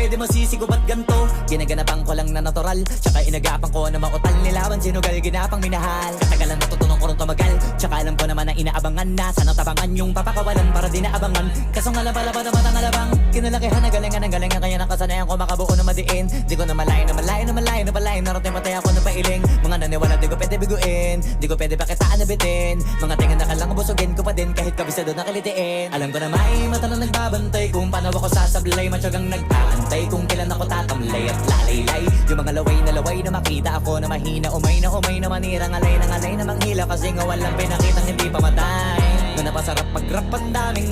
pwede masisigo ba't ganto? Ginaganapan ko lang na natural, tsaka inagapan ko na mautal nilaban sinugal, ginapang minahal. Katagalan natutunan ko rin tumagal, tsaka alam ko naman na inaabangan na sana tabangan yung papakawalan para di naabangan. Kaso nga lang pala pa naman ang alabang kinalakihan na galingan ng galingan, kaya nakasanayan ko makabuo na madiin. Di ko na malayo na malayo na malayo na palayo, narating patay ako na pailing. Mga naniwala di ko pwede biguin, di ko pwede pakitaan na bitin. Mga tingan na kalang busugin ko pa din kahit kabisado na kalitiin. Alam ko na may mata na nagbabantay kung paano ako sasablay, matyagang nag-aantay kung kailan ako tatamlay at lalaylay. Yung mga laway na makita ako na mahina, umay na manirang alay na manghila, kasi nga walang pinakitang hindi pamatay. Na napasarap mag-rap, ang daming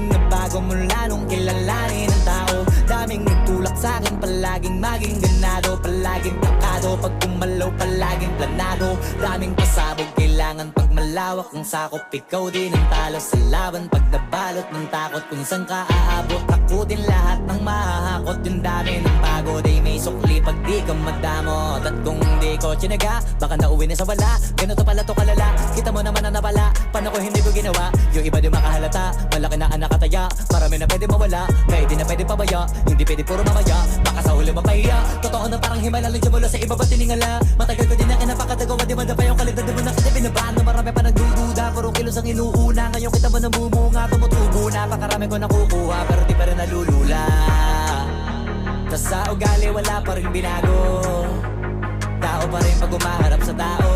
nagbago mula nung kilalanin ng tao. Daming nagtulak sa'kin, palaging maging ganado, palaging takado, pag kumalaw palaging planado. Daming pasabog, kailangan pag malawak ang sakop, ikaw din ang talo sa laban. Pag nabalot ng takot kung saan ka aabot, takutin lahat ng mahahakot. Yung dami ng pagod ay may sukli pag di ka madamot. At kung di ko tsinaga, baka nauwi na sa wala. Ganito pala to kalala, kita mo naman na napala. Paano ko hindi ko ginawa, yung iba di makahalata. Malaki na anak kataya, marami na pwede mawala, kaya di na pwede pabaya, hindi pwede puro mamaya, baka sa huli mapahiya. Totoo na parang himala lang mula sa iba ba tiningala. Matagal ko din na kinapakatagawa, di man na pa yung kalidad, di mo na kita binabahan. Na marami pa nagdududa, puro kilos ang inuuna. Ngayon kita mo namumunga, tumutubo na, pakarami ko nakukuha, pero di pa rin nalulula. Tas sa ugali wala pa rin binago, tao pa rin pag umaharap sa tao.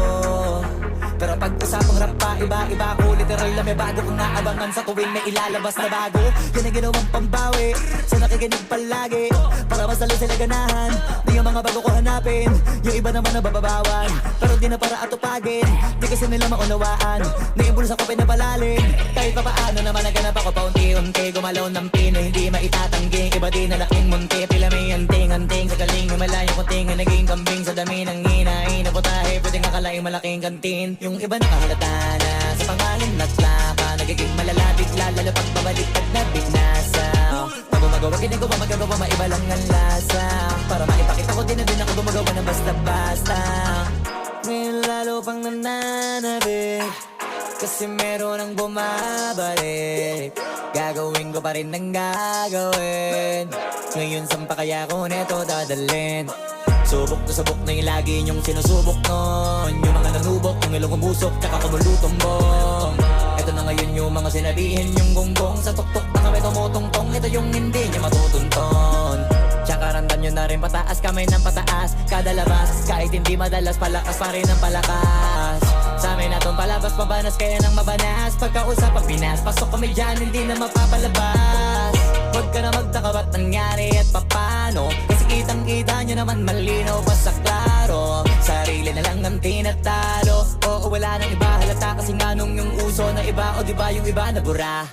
Pero pag usapang rap pa, iba-iba ko, literal na may bago kong naabangan sa tuwing may ilalabas na bago. Yan ang ginawang pambawi sa nakikinig palagi, para mas lalo sila ganahan na yung mga bago ko hanapin. Yung iba naman nabababawan, pero di na para atupagin. Di kasi nila maunawaan na yung bulsa ko pinapalalim. Kahit pa paano naman naganap ako paunti-unti, gumalaw ng pino, hindi maitatanggi. Iba din na laking munti, pila may anting-anting sa galing, may malayong kuting na naging kambing sa dami ng hinahin na putahe. Pwedeng akalaing malaking kantin. Yung iba nakahalata na sa pangalan at plaka, nagiging malalapit lalo pag babaliktad na binasa. Pag gumagawa, ginagawa, magagawa, maiba lang ang lasa. Para maipakita ko din na din ako gumagawa na basta-basta. Ngayon lalo pang nananabik, kasi meron ang bumabalik. Gagawin ko pa rin ang gagawin. Ngayon saan pa kaya ko neto dadalhin? Subok na subok na yung lagi niyong sinusubok nun. Yung mga nanubok, yung ilong umusok, tsaka kumulutumbong. Ito na ngayon yung mga sinabihin yung gonggong. Sa tuktok na kami tumutungtong, ito yung hindi niya matutunton. Tsaka randan nyo na rin pataas, kamay ng pataas kada labas, kahit hindi madalas, palakas pa rin ang palakas. Sa amin natong palabas, mabanas kaya nang mabanas. Pagkausap ang Pinas, pasok kami dyan, hindi na mapapalabas. Huwag ka na magtaka ba't nangyari at papano, kasi kitang-kita nyo naman malinaw pa sa klaro. Sarili na lang ang tinatalo, oo wala nang iba halata, kasi nga nung yung uso na iba, o diba yung iba na bura.